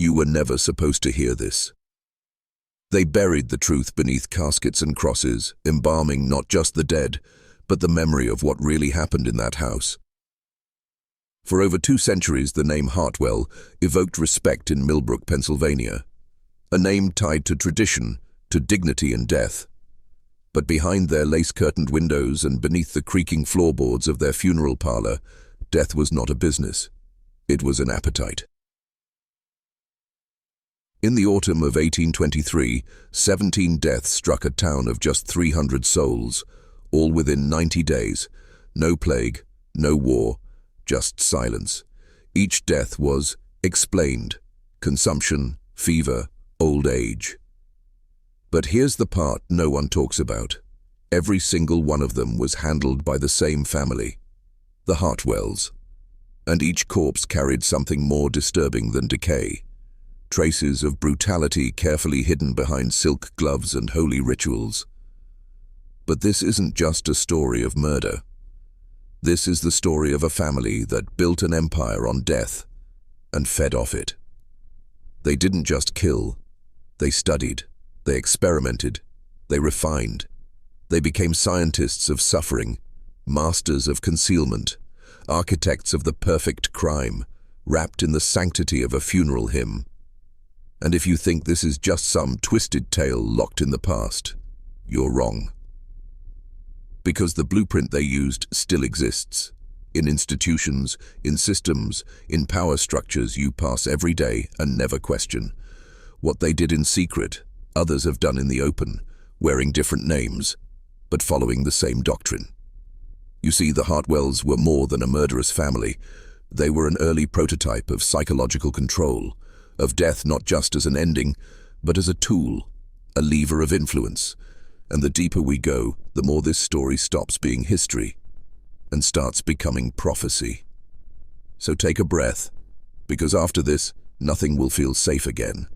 You were never supposed to hear this. They buried the truth beneath caskets and crosses, embalming not just the dead, but the memory of what really happened in that house. For over 2 centuries, the name Hartwell evoked respect in Millbrook, Pennsylvania, a name tied to tradition, to dignity and death. But behind their lace-curtained windows and beneath the creaking floorboards of their funeral parlor, death was not a business. It was an appetite. In the autumn of 1823, 17 deaths struck a town of just 300 souls, all within 90 days. No plague, no war, just silence. Each death was explained: consumption, fever, old age. But here's the part no one talks about. Every single one of them was handled by the same family, the Hartwells. And each corpse carried something more disturbing than decay. Traces of brutality carefully hidden behind silk gloves and holy rituals. But this isn't just a story of murder. This is the story of a family that built an empire on death and fed off it. They didn't just kill. They studied. They experimented. They refined. They became scientists of suffering, masters of concealment, architects of the perfect crime, wrapped in the sanctity of a funeral hymn. And if you think this is just some twisted tale locked in the past, you're wrong. Because the blueprint they used still exists. In institutions, in systems, in power structures you pass every day and never question. What they did in secret, others have done in the open, wearing different names, but following the same doctrine. You see, the Hartwells were more than a murderous family. They were an early prototype of psychological control, of death not just as an ending, but as a tool, a lever of influence. And the deeper we go, the more this story stops being history and starts becoming prophecy. So take a breath, because after this, nothing will feel safe again.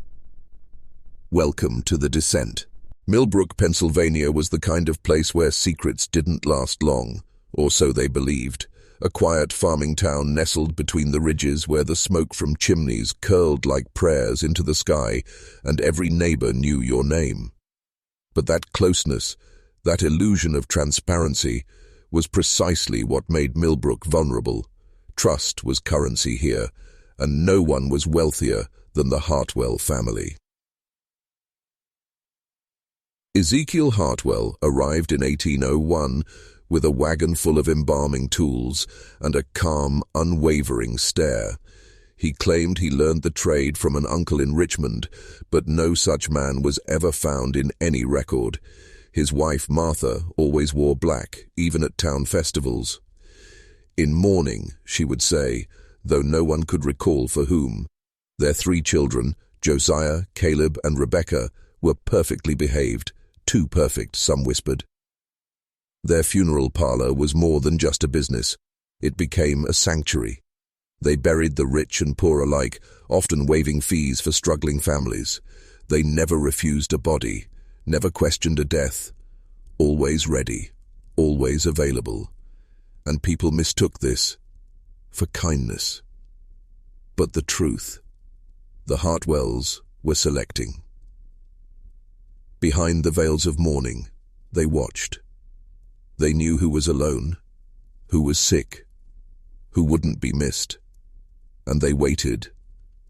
Welcome to the descent. Millbrook, Pennsylvania was the kind of place where secrets didn't last long, or so they believed. A quiet farming town nestled between the ridges where the smoke from chimneys curled like prayers into the sky, and every neighbor knew your name. But that closeness, that illusion of transparency, was precisely what made Millbrook vulnerable. Trust was currency here, and no one was wealthier than the Hartwell family. Ezekiel Hartwell arrived in 1801 with a wagon full of embalming tools and a calm, unwavering stare. He claimed he learned the trade from an uncle in Richmond, but no such man was ever found in any record. His wife, Martha, always wore black, even at town festivals. In mourning, she would say, though no one could recall for whom. Their 3 children, Josiah, Caleb, and Rebecca, were perfectly behaved, too perfect, some whispered. Their funeral parlor was more than just a business. It became a sanctuary. They buried the rich and poor alike, often waiving fees for struggling families. They never refused a body, never questioned a death, always ready, always available. And people mistook this for kindness. But the truth, the Hartwells were selecting. Behind the veils of mourning, they watched. They knew who was alone, who was sick, who wouldn't be missed. And they waited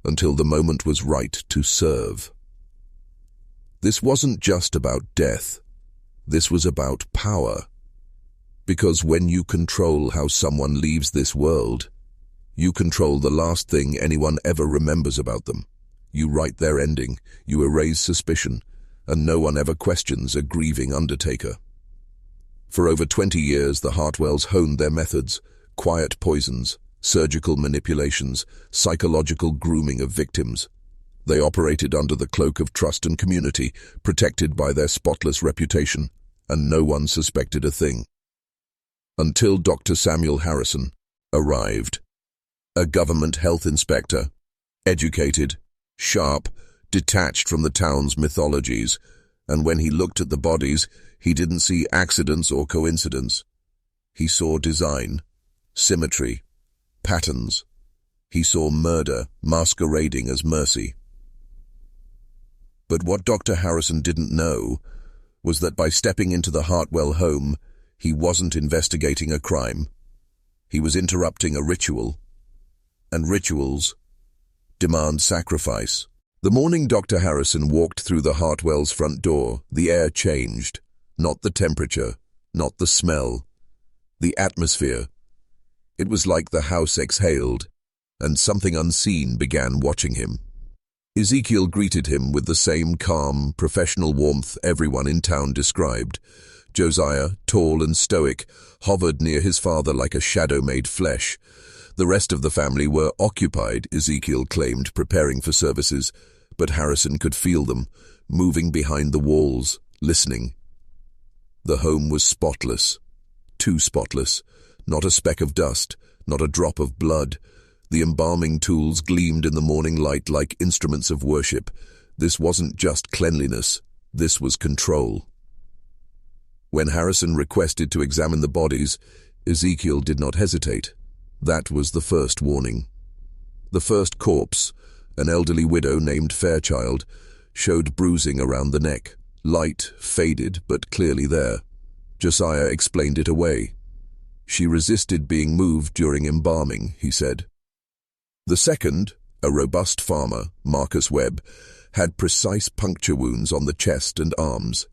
until the moment was right to serve. This wasn't just about death. This was about power. Because when you control how someone leaves this world, you control the last thing anyone ever remembers about them. You write their ending, you erase suspicion, and no one ever questions a grieving Undertaker. For over 20 years, the Hartwells honed their methods: quiet poisons, surgical manipulations, psychological grooming of victims. They operated under the cloak of trust and community, protected by their spotless reputation, and no one suspected a thing. Until Dr. Samuel Harrison arrived. A government health inspector, educated, sharp, detached from the town's mythologies, and when he looked at the bodies, he didn't see accidents or coincidence. He saw design, symmetry, patterns. He saw murder masquerading as mercy. But what Dr. Harrison didn't know was that by stepping into the Hartwell home, he wasn't investigating a crime. He was interrupting a ritual, and rituals demand sacrifice. The morning Dr. Harrison walked through the Hartwell's front door, the air changed. Not the temperature, not the smell, the atmosphere. It was like the house exhaled, and something unseen began watching him. Ezekiel greeted him with the same calm, professional warmth everyone in town described. Josiah, tall and stoic, hovered near his father like a shadow made flesh. The rest of the family were occupied, Ezekiel claimed, preparing for services, but Harrison could feel them, moving behind the walls, listening. The home was spotless, too spotless, not a speck of dust, not a drop of blood. The embalming tools gleamed in the morning light like instruments of worship. This wasn't just cleanliness, this was control. When Harrison requested to examine the bodies, Ezekiel did not hesitate. That was the first warning. The first corpse, an elderly widow named Fairchild, showed bruising around the neck, light, faded, but clearly there. Josiah explained it away. She resisted being moved during embalming, he said. The second, a robust farmer, Marcus Webb, had precise puncture wounds on the chest and arms.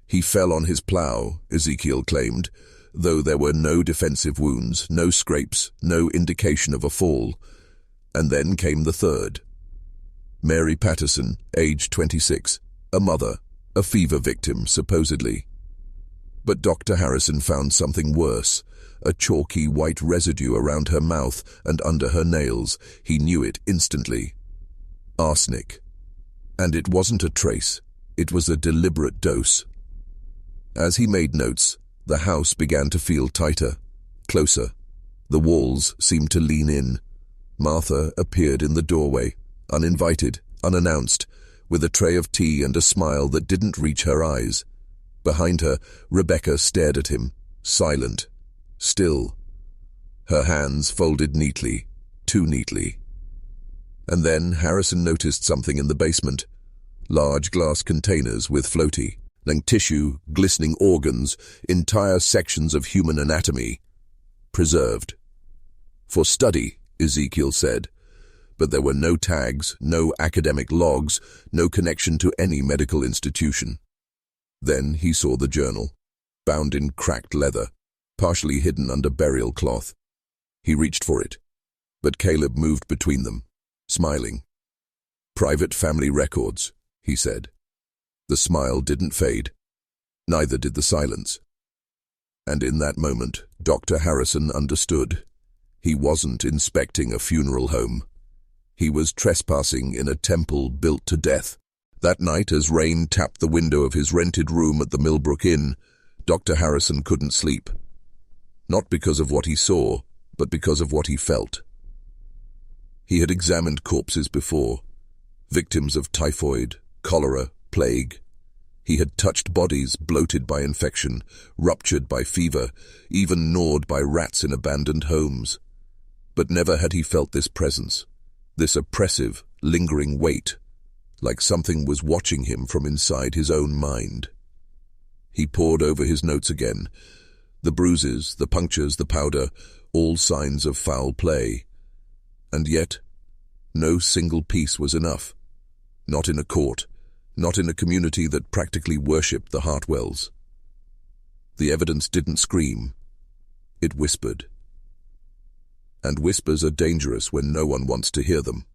He fell on his plow, Ezekiel claimed, though there were no defensive wounds, no scrapes, no indication of a fall. And then came the third. Mary Patterson, age 26, a mother, a fever victim, supposedly. But Dr. Harrison found something worse, a chalky white residue around her mouth and under her nails. He knew it instantly. Arsenic. And it wasn't a trace, it was a deliberate dose. As he made notes, the house began to feel tighter, closer. The walls seemed to lean in. Martha appeared in the doorway, uninvited, unannounced, with a tray of tea and a smile that didn't reach her eyes. Behind her, Rebecca stared at him, silent, still. Her hands folded neatly, too neatly. And then Harrison noticed something in the basement. Large glass containers with floaty, tissue, glistening organs, entire sections of human anatomy, preserved. For study, Ezekiel said, but there were no tags, no academic logs, no connection to any medical institution. Then he saw the journal, bound in cracked leather, partially hidden under burial cloth. He reached for it, but Caleb moved between them, smiling. "Private family records," he said. The smile didn't fade. Neither did the silence. And in that moment, Dr. Harrison understood. He wasn't inspecting a funeral home. He was trespassing in a temple built to death. That night, as rain tapped the window of his rented room at the Millbrook Inn, Dr. Harrison couldn't sleep. Not because of what he saw, but because of what he felt. He had examined corpses before, victims of typhoid, cholera, plague. He had touched bodies bloated by infection, ruptured by fever, even gnawed by rats in abandoned homes. But never had he felt this presence, this oppressive, lingering weight, like something was watching him from inside his own mind. He pored over his notes again. The bruises, the punctures, the powder, all signs of foul play. And yet, no single piece was enough. Not in a court, not in a community that practically worshipped the Hartwells. The evidence didn't scream. It whispered. And whispers are dangerous when no one wants to hear them.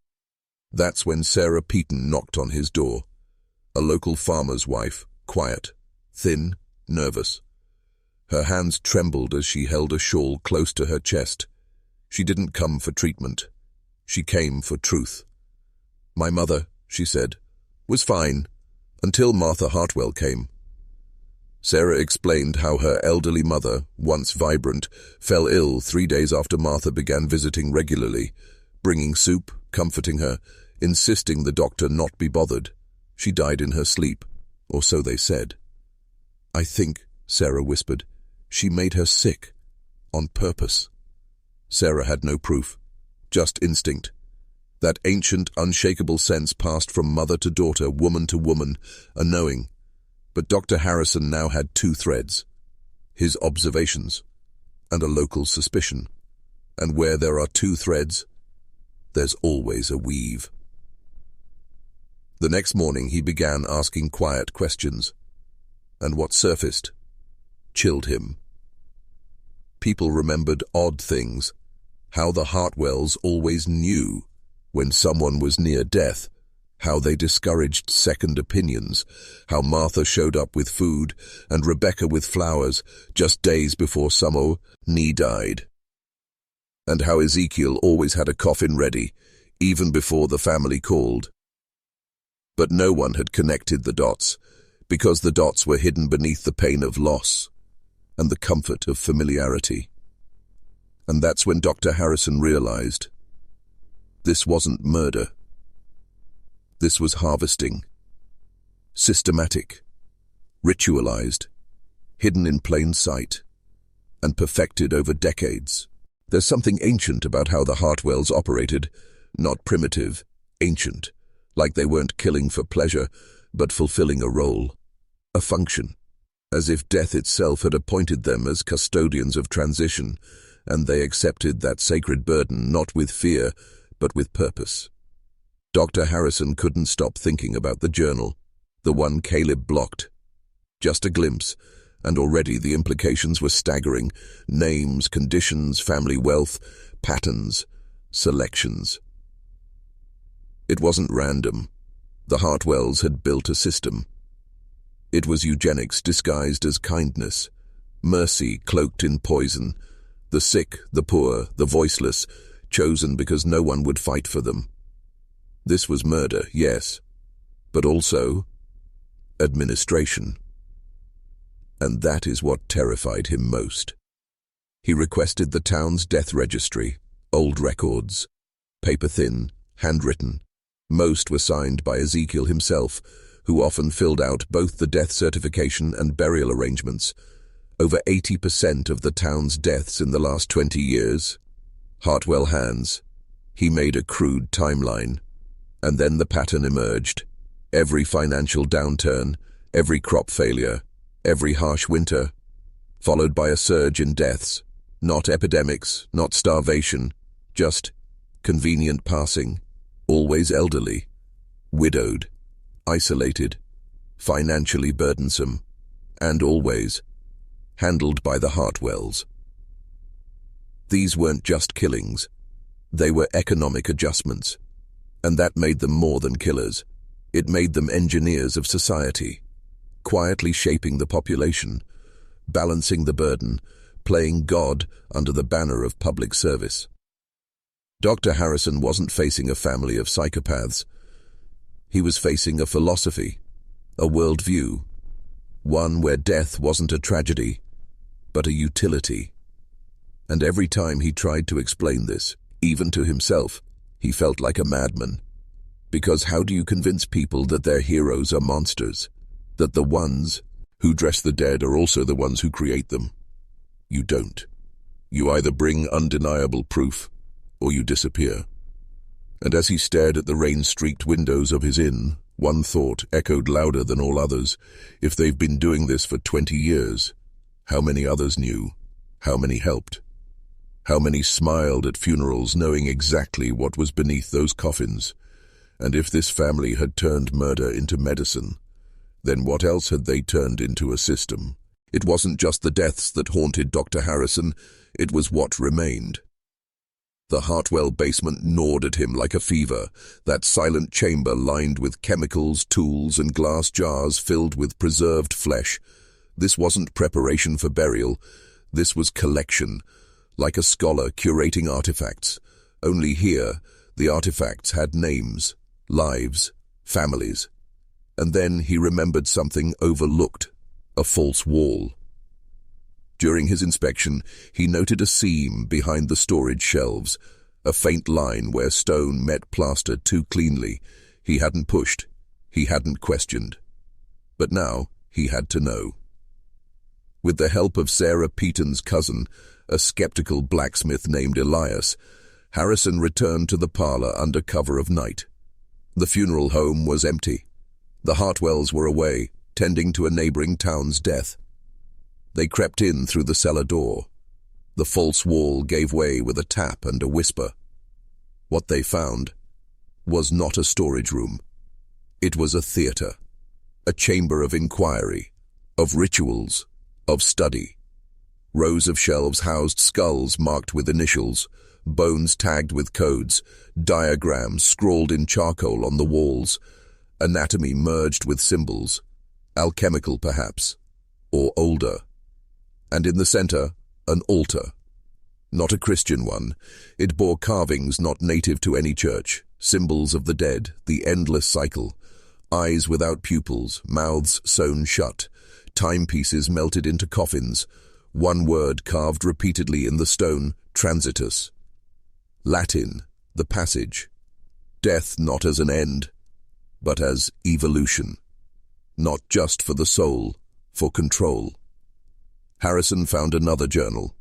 That's when Sarah Peaton knocked on his door. A local farmer's wife, quiet, thin, nervous. Her hands trembled as she held a shawl close to her chest. She didn't come for treatment. She came for truth. "My mother," she said, "was fine, until Martha Hartwell came." Sarah explained how her elderly mother, once vibrant, fell ill 3 days after Martha began visiting regularly, bringing soup, comforting her, insisting the doctor not be bothered. She died in her sleep, or so they said. "I think," Sarah whispered, "she made her sick, on purpose." Sarah had no proof, just instinct. That ancient, unshakable sense passed from mother to daughter, woman to woman, a knowing. But Dr. Harrison now had two threads: his observations and a local suspicion. And where there are two threads, there's always a weave. The next morning he began asking quiet questions, and what surfaced chilled him. People remembered odd things, how the Hartwells always knew when someone was near death, how they discouraged second opinions, how Martha showed up with food and Rebecca with flowers just days before Samo died, and how Ezekiel always had a coffin ready, even before the family called. But no one had connected the dots, because the dots were hidden beneath the pain of loss and the comfort of familiarity. And that's when Dr. Harrison realized this wasn't murder. This was harvesting. Systematic, ritualized, hidden in plain sight, and perfected over decades. There's something ancient about how the Hartwells operated, not primitive, ancient, like they weren't killing for pleasure, but fulfilling a role, a function, as if death itself had appointed them as custodians of transition, and they accepted that sacred burden not with fear, but with purpose. Dr. Harrison couldn't stop thinking about the journal, the one Caleb blocked. Just a glimpse, and already the implications were staggering: names, conditions, family wealth, patterns, selections. It wasn't random. The Hartwells had built a system. It was eugenics disguised as kindness, mercy cloaked in poison, the sick, the poor, the voiceless, chosen because no one would fight for them. This was murder, yes, but also administration. And that is what terrified him most. He requested the town's death registry, old records, paper-thin, handwritten. Most were signed by Ezekiel himself, who often filled out both the death certification and burial arrangements. Over 80% of the town's deaths in the last 20 years. Hartwell hands. He made a crude timeline. And then the pattern emerged. Every financial downturn, every crop failure, every harsh winter, followed by a surge in deaths. Not epidemics, not starvation, just convenient passing. Always elderly, widowed, isolated, financially burdensome, and always handled by the Hartwells. These weren't just killings. They were economic adjustments. And that made them more than killers. It made them engineers of society, quietly shaping the population, balancing the burden, playing God under the banner of public service. Dr. Harrison wasn't facing a family of psychopaths. He was facing a philosophy, a worldview, one where death wasn't a tragedy, but a utility. And every time he tried to explain this, even to himself, he felt like a madman. Because how do you convince people that their heroes are monsters? That the ones who dress the dead are also the ones who create them? You don't. You either bring undeniable proof, or you disappear. And as he stared at the rain-streaked windows of his inn, one thought echoed louder than all others. If they've been doing this for 20 years, how many others knew? How many helped? How many smiled at funerals knowing exactly what was beneath those coffins? And if this family had turned murder into medicine, then what else had they turned into a system? It wasn't just the deaths that haunted Dr. Harrison, it was what remained. The Hartwell basement gnawed at him like a fever, that silent chamber lined with chemicals, tools, and glass jars filled with preserved flesh. This wasn't preparation for burial, this was collection, like a scholar curating artifacts. Only here, the artifacts had names, lives, families. And then he remembered something overlooked, a false wall. During his inspection, he noted a seam behind the storage shelves, a faint line where stone met plaster too cleanly. He hadn't pushed, he hadn't questioned. But now he had to know. With the help of Sarah Peaton's cousin, a skeptical blacksmith named Elias, Harrison returned to the parlor under cover of night. The funeral home was empty. The Hartwells were away, tending to a neighboring town's death. They crept in through the cellar door. The false wall gave way with a tap and a whisper. What they found was not a storage room. It was a theater, a chamber of inquiry, of rituals, of study. Rows of shelves housed skulls marked with initials, bones tagged with codes, diagrams scrawled in charcoal on the walls, anatomy merged with symbols, alchemical perhaps, or older. And in the center, an altar. Not a Christian one. It bore carvings not native to any church, symbols of the dead, the endless cycle. Eyes without pupils, mouths sewn shut, timepieces melted into coffins, one word carved repeatedly in the stone, transitus. Latin, the passage. Death not as an end, but as evolution. Not just for the soul, for control. Harrison found another journal.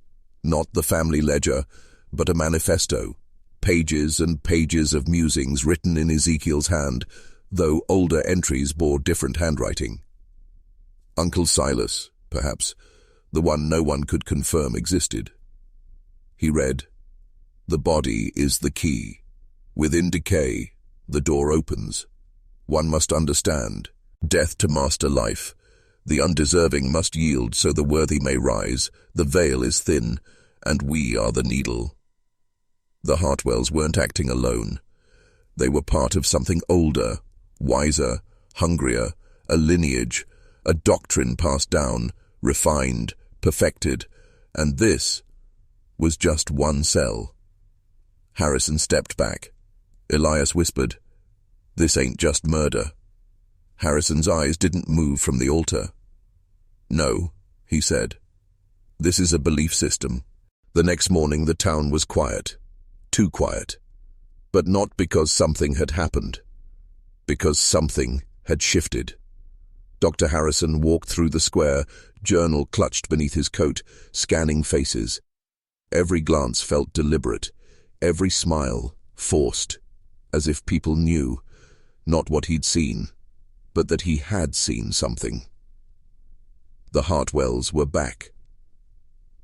Not the family ledger, but a manifesto. Pages and pages of musings written in Ezekiel's hand, though older entries bore different handwriting. Uncle Silas, perhaps, the one no one could confirm existed. He read, "The body is the key. Within decay, the door opens. One must understand, death to master life. The undeserving must yield so the worthy may rise. The veil is thin, and we are the needle." The Hartwells weren't acting alone. They were part of something older, wiser, hungrier, a lineage, a doctrine passed down, refined, perfected, and this was just one cell. Harrison stepped back. Elias whispered, "This ain't just murder." Harrison's eyes didn't move from the altar. "No," he said. "This is a belief system." The next morning the town was quiet. Too quiet. But not because something had happened. Because something had shifted. Dr. Harrison walked through the square, journal clutched beneath his coat, scanning faces. Every glance felt deliberate, every smile forced, as if people knew, not what he'd seen, but that he had seen something. The Hartwells were back.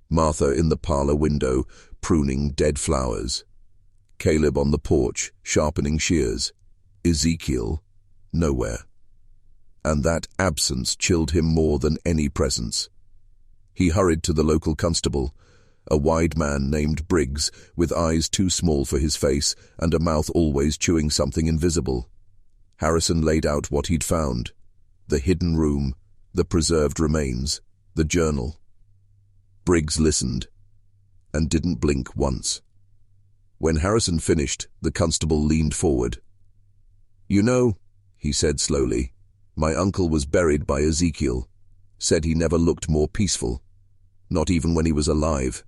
Martha in the parlor window, pruning dead flowers. Caleb on the porch, sharpening shears. Ezekiel, nowhere. And that absence chilled him more than any presence. He hurried to the local constable, a wide man named Briggs, with eyes too small for his face and a mouth always chewing something invisible. Harrison laid out what he'd found. The hidden room, the preserved remains, the journal. Briggs listened, and didn't blink once. When Harrison finished, the constable leaned forward. "You know," he said slowly, "my uncle was buried by Ezekiel. Said he never looked more peaceful. Not even when he was alive."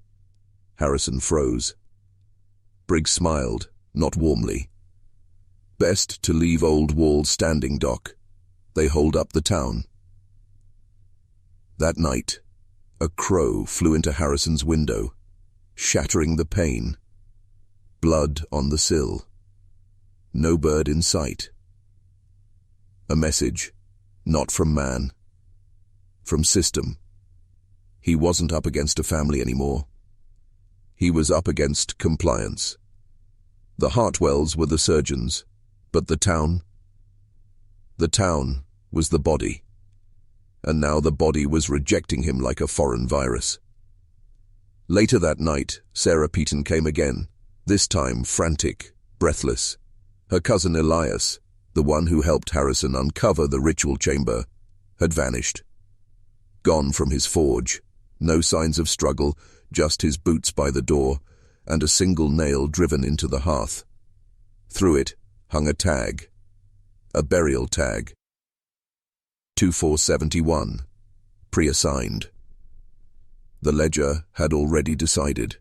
Harrison froze. Briggs smiled, not warmly. "Best to leave old walls standing, Doc. They hold up the town." That night, a crow flew into Harrison's window, shattering the pane. Blood on the sill. No bird in sight. A message, not from man, from system. He wasn't up against a family anymore. He was up against compliance. The Hartwells were the surgeons, but the town? The town was the body. And now the body was rejecting him like a foreign virus. Later that night, Sarah Peaton came again, this time frantic, breathless. Her cousin Elias, the one who helped Harrison uncover the ritual chamber, had vanished. Gone from his forge, no signs of struggle, just his boots by the door, and a single nail driven into the hearth. Through it hung a tag, a burial tag. 2471, pre-assigned. The ledger had already decided.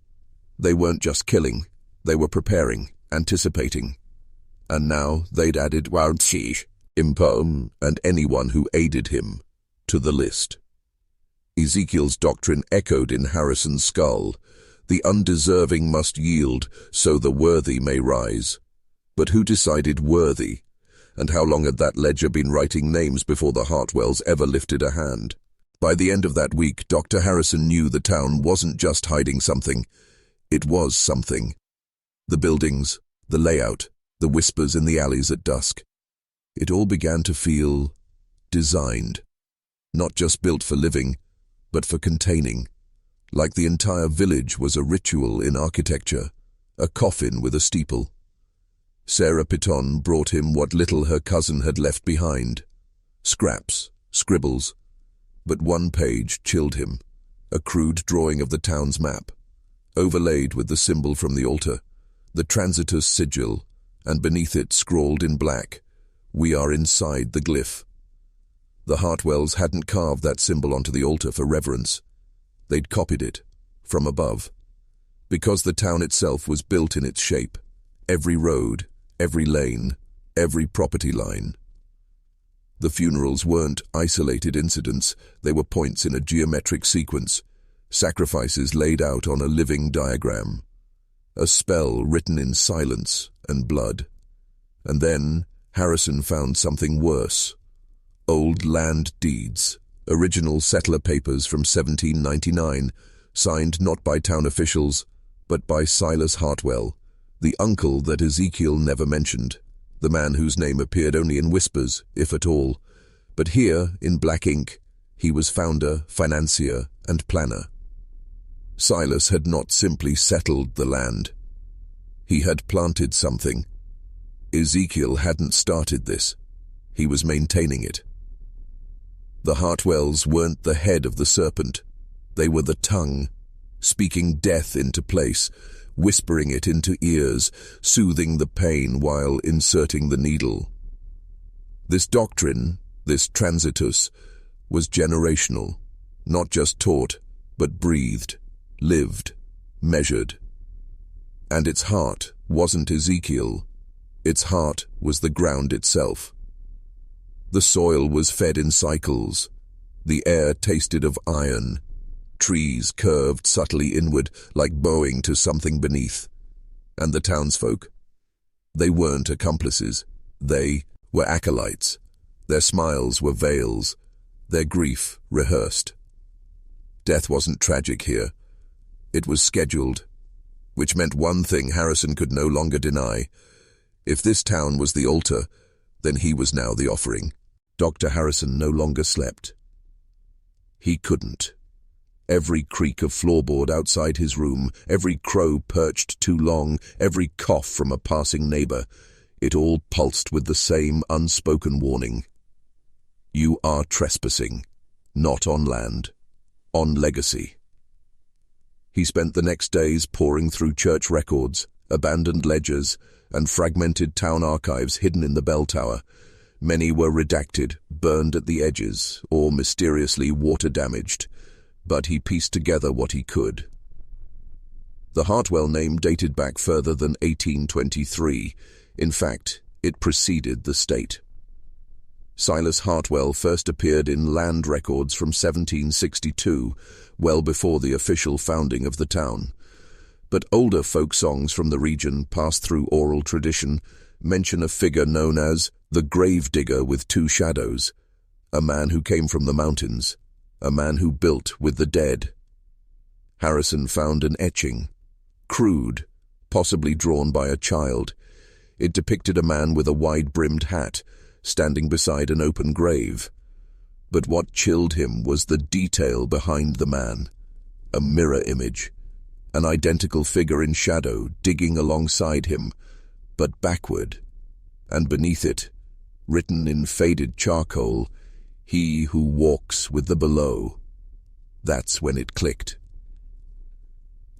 They weren't just killing, they were preparing, anticipating. And now they'd added Wautshish, Impom, and anyone who aided him to the list. Ezekiel's doctrine echoed in Harrison's skull. The undeserving must yield, so the worthy may rise. But who decided worthy? And how long had that ledger been writing names before the Hartwells ever lifted a hand? By the end of that week, Dr. Harrison knew the town wasn't just hiding something. It was something. The buildings, the layout, the whispers in the alleys at dusk. It all began to feel designed. Not just built for living, but for containing. Like the entire village was a ritual in architecture, a coffin with a steeple. Sarah Piton brought him what little her cousin had left behind. Scraps, scribbles. But one page chilled him, a crude drawing of the town's map, overlaid with the symbol from the altar, the transitus sigil, and beneath it scrawled in black, "We are inside the glyph." The Hartwells hadn't carved that symbol onto the altar for reverence. They'd copied it, from above. Because the town itself was built in its shape, every road, every lane, every property line. The funerals weren't isolated incidents, they were points in a geometric sequence, sacrifices laid out on a living diagram, a spell written in silence and blood. And then Harrison found something worse. Old land deeds, original settler papers from 1799, signed not by town officials, but by Silas Hartwell, the uncle that Ezekiel never mentioned, the man whose name appeared only in whispers, if at all. But here, in black ink, he was founder, financier, and planner. Silas had not simply settled the land. He had planted something. Ezekiel hadn't started this. He was maintaining it. The Hartwells weren't the head of the serpent. They were the tongue, speaking death into place, whispering it into ears, soothing the pain while inserting the needle. This doctrine, this transitus, was generational, not just taught, but breathed, lived, measured. And its heart wasn't Ezekiel. Its heart was the ground itself. The soil was fed in cycles. The air tasted of iron. Trees curved subtly inward, like bowing to something beneath. And the townsfolk? They weren't accomplices. They were acolytes. Their smiles were veils. Their grief rehearsed. Death wasn't tragic here. It was scheduled, which meant one thing Harrison could no longer deny. If this town was the altar, then he was now the offering. Dr. Harrison no longer slept. He couldn't. Every creak of floorboard outside his room, every crow perched too long, every cough from a passing neighbor, it all pulsed with the same unspoken warning. You are trespassing, not on land, on legacy. He spent the next days poring through church records, abandoned ledgers, and fragmented town archives hidden in the bell tower. Many were redacted, burned at the edges, or mysteriously water-damaged, but he pieced together what he could. The Hartwell name dated back further than 1823. In fact, it preceded the state. Silas Hartwell first appeared in land records from 1762, well before the official founding of the town. But older folk songs from the region, passed through oral tradition, mention a figure known as the Gravedigger with Two Shadows, a man who came from the mountains, a man who built with the dead. Harrison found an etching, crude, possibly drawn by a child. It depicted a man with a wide-brimmed hat, standing beside an open grave. But what chilled him was the detail behind the man. A mirror image. An identical figure in shadow digging alongside him, but backward. And beneath it, written in faded charcoal, "He who walks with the below." That's when it clicked.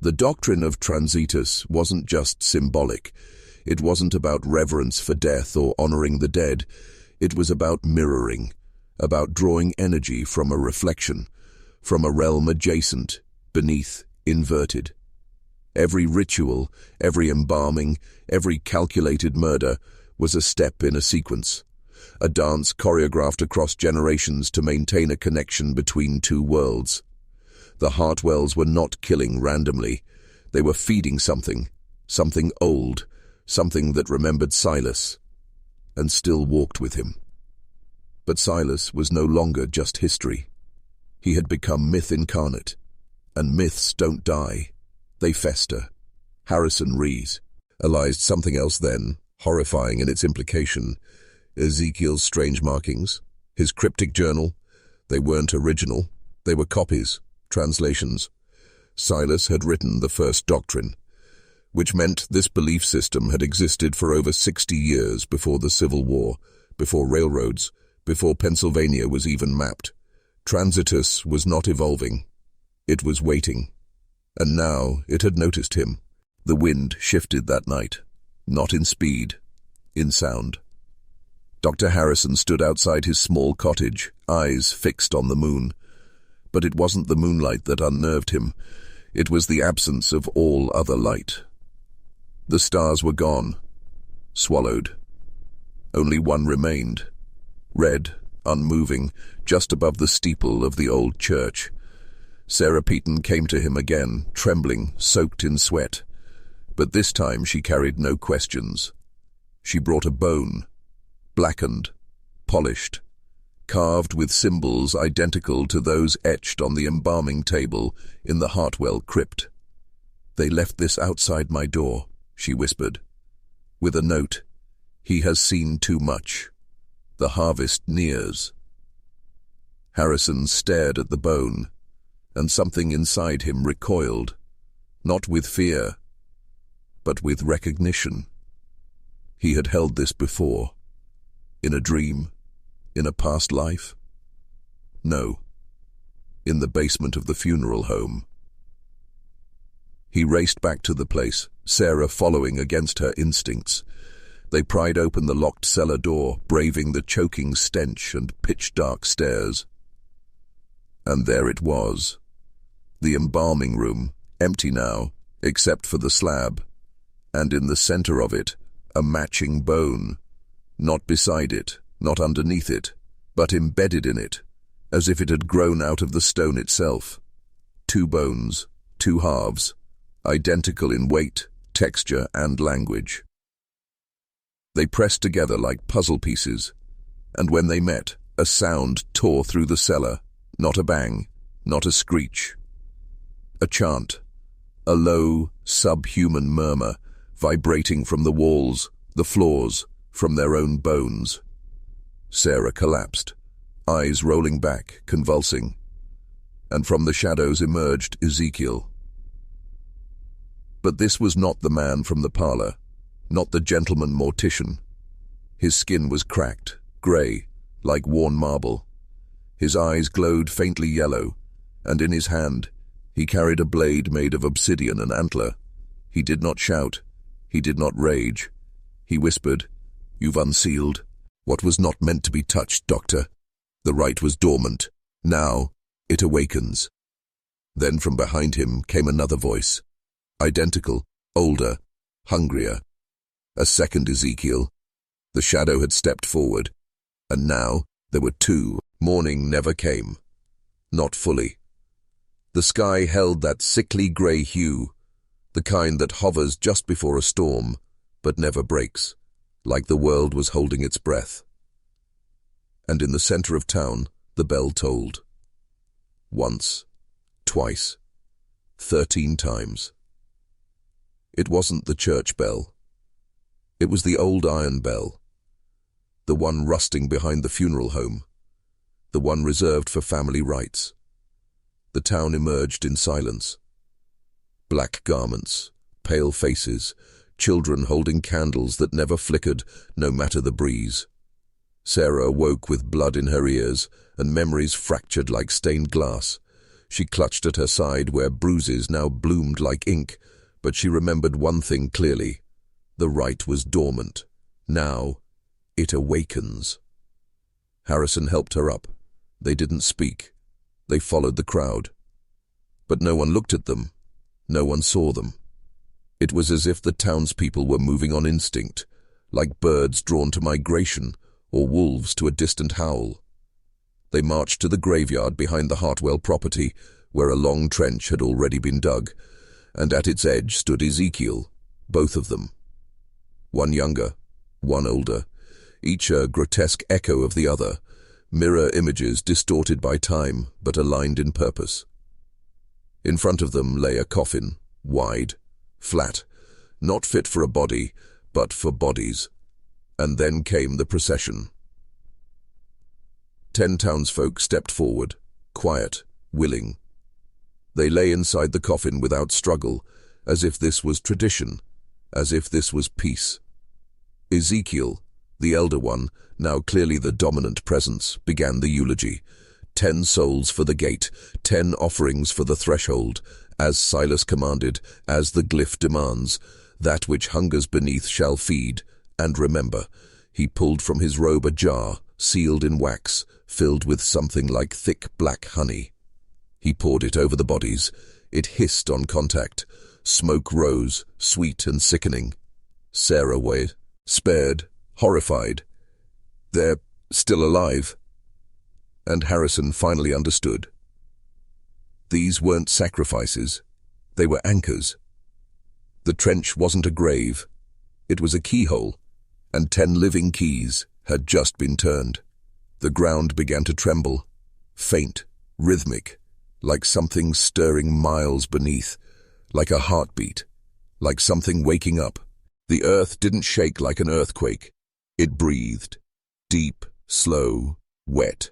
The doctrine of transitus wasn't just symbolic. It wasn't about reverence for death or honoring the dead. It was about mirroring, about drawing energy from a reflection, from a realm adjacent, beneath, inverted. Every ritual, every embalming, every calculated murder was a step in a sequence, a dance choreographed across generations to maintain a connection between two worlds. The Hartwells were not killing randomly. They were feeding something, something old, something that remembered Silas, and still walked with him. But Silas was no longer just history. He had become myth incarnate, and myths don't die, they fester. Harrison realized something else then, horrifying in its implication. Ezekiel's strange markings, his cryptic journal, they weren't original, they were copies, translations. Silas had written the first doctrine, which meant this belief system had existed for over 60 years before the Civil War, before railroads, before Pennsylvania was even mapped. Transitus was not evolving. It was waiting. And now it had noticed him. The wind shifted that night, not in speed, in sound. Dr. Harrison stood outside his small cottage, eyes fixed on the moon. But it wasn't the moonlight that unnerved him. It was the absence of all other light. The stars were gone, swallowed. Only one remained, red, unmoving, just above the steeple of the old church. Sarah Peaton came to him again, trembling, soaked in sweat. But this time she carried no questions. She brought a bone, blackened, polished, carved with symbols identical to those etched on the embalming table in the Hartwell crypt. "They left this outside my door," she whispered, with a note, "He has seen too much. The harvest nears." Harrison stared at the bone, and something inside him recoiled, not with fear, but with recognition. He had held this before, in a dream, in a past life? No, in the basement of the funeral home. He raced back to the place, Sarah following against her instincts. They pried open the locked cellar door, braving the choking stench and pitch-dark stairs. And there it was, the embalming room, empty now, except for the slab, and in the center of it, a matching bone, not beside it, not underneath it, but embedded in it, as if it had grown out of the stone itself. Two bones, two halves, identical in weight, texture, and language. They pressed together like puzzle pieces, and when they met, a sound tore through the cellar, not a bang, not a screech. A chant, a low, subhuman murmur, vibrating from the walls, the floors, from their own bones. Sarah collapsed, eyes rolling back, convulsing, and from the shadows emerged Ezekiel. But this was not the man from the parlor, not the gentleman mortician. His skin was cracked, grey, like worn marble. His eyes glowed faintly yellow, and in his hand he carried a blade made of obsidian and antler. He did not shout, he did not rage. He whispered, "You've unsealed what was not meant to be touched, Doctor. The right was dormant. Now it awakens." Then from behind him came another voice, identical, older, hungrier. A second Ezekiel. The shadow had stepped forward, and now there were two. Morning never came. Not fully. The sky held that sickly grey hue, the kind that hovers just before a storm, but never breaks, like the world was holding its breath. And in the center of town, the bell tolled. Once, twice, 13 times. It wasn't the church bell. It was the old iron bell, the one rusting behind the funeral home, the one reserved for family rites. The town emerged in silence. Black garments, pale faces, children holding candles that never flickered, no matter the breeze. Sarah awoke with blood in her ears and memories fractured like stained glass. She clutched at her side where bruises now bloomed like ink, but she remembered one thing clearly. The right was dormant. Now it awakens. Harrison helped her up. They didn't speak. They followed the crowd. But no one looked at them. No one saw them. It was as if the townspeople were moving on instinct, like birds drawn to migration or wolves to a distant howl. They marched to the graveyard behind the Hartwell property, where a long trench had already been dug, and at its edge stood Ezekiel, both of them. One younger, one older, each a grotesque echo of the other, mirror images distorted by time but aligned in purpose. In front of them lay a coffin, wide, flat, not fit for a body, but for bodies. And then came the procession. 10 townsfolk stepped forward, quiet, willing. They lay inside the coffin without struggle, as if this was tradition, as if this was peace. Ezekiel, the elder one, now clearly the dominant presence, began the eulogy. 10 souls for the gate, 10 offerings for the threshold, as Silas commanded, as the glyph demands. That which hungers beneath shall feed, and remember, he pulled from his robe a jar, sealed in wax, filled with something like thick black honey. He poured it over the bodies. It hissed on contact. Smoke rose, sweet and sickening. Sarah waited, spared, horrified. They're still alive. And Harrison finally understood. These weren't sacrifices. They were anchors. The trench wasn't a grave. It was a keyhole, and 10 living keys had just been turned. The ground began to tremble, faint, rhythmic, like something stirring miles beneath, like a heartbeat, like something waking up. The earth didn't shake like an earthquake. It breathed, deep, slow, wet.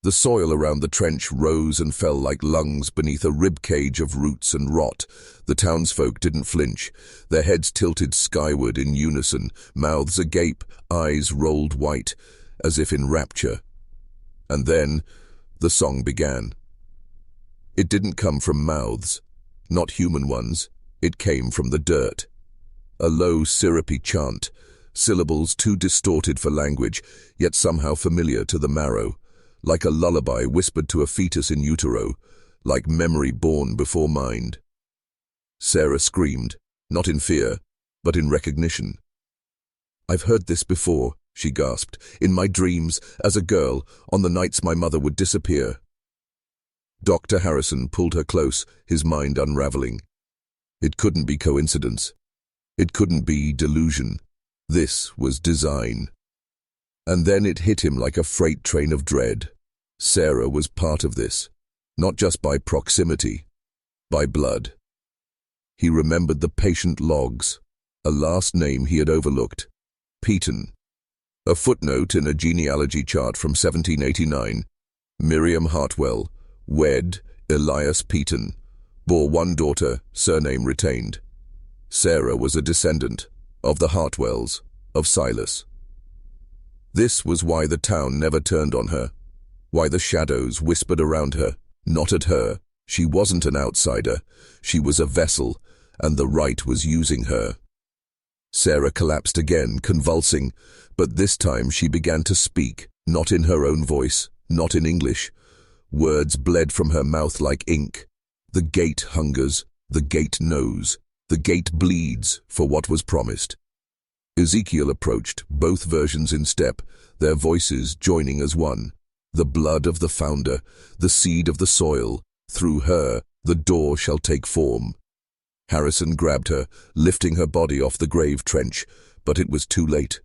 The soil around the trench rose and fell like lungs beneath a ribcage of roots and rot. The townsfolk didn't flinch, their heads tilted skyward in unison, mouths agape, eyes rolled white, as if in rapture. And then the song began. It didn't come from mouths, not human ones. It came from the dirt. A low, syrupy chant, syllables too distorted for language, yet somehow familiar to the marrow. Like a lullaby whispered to a fetus in utero, like memory born before mind. Sarah screamed, not in fear, but in recognition. "I've heard this before," she gasped, "in my dreams, as a girl, on the nights my mother would disappear." Dr. Harrison pulled her close, his mind unraveling. It couldn't be coincidence. It couldn't be delusion. This was design. And then it hit him like a freight train of dread. Sarah was part of this, not just by proximity, by blood. He remembered the patient logs, a last name he had overlooked, Peaton. A footnote in a genealogy chart from 1789, Miriam Hartwell, wed Elias Peaton, bore one daughter, surname retained. Sarah was a descendant of the Hartwells, of Silas. This was why the town never turned on her, why the shadows whispered around her, not at her. She wasn't an outsider, she was a vessel, and the right was using her. Sarah collapsed again, convulsing, but this time she began to speak, not in her own voice, not in English. Words bled from her mouth like ink. The gate hungers, the gate knows, the gate bleeds for what was promised. Ezekiel approached, both versions in step, their voices joining as one. The blood of the founder, the seed of the soil, through her, the door shall take form. Harrison grabbed her, lifting her body off the grave trench, but it was too late.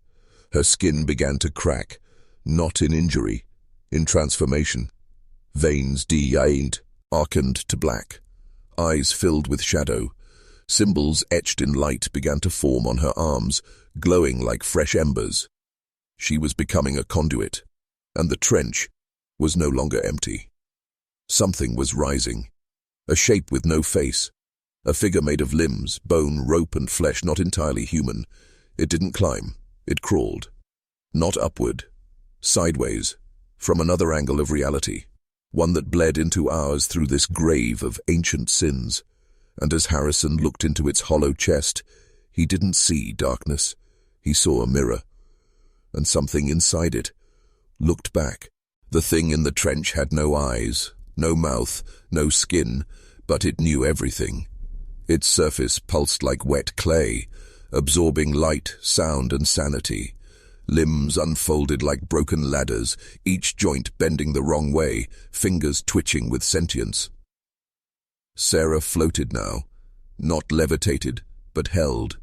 Her skin began to crack, not in injury, in transformation. Veins de-ained, archened to black, eyes filled with shadow. Symbols etched in light began to form on her arms, glowing like fresh embers. She was becoming a conduit, and the trench was no longer empty. Something was rising, a shape with no face, a figure made of limbs, bone, rope, and flesh, not entirely human. It didn't climb, it crawled. Not upward, sideways, from another angle of reality, one that bled into ours through this grave of ancient sins. And as Harrison looked into its hollow chest, he didn't see darkness. He saw a mirror, and something inside it looked back. The thing in the trench had no eyes, no mouth, no skin, but it knew everything. Its surface pulsed like wet clay, absorbing light, sound, and sanity. Limbs unfolded like broken ladders, each joint bending the wrong way, fingers twitching with sentience. Sarah floated now, not levitated, but held.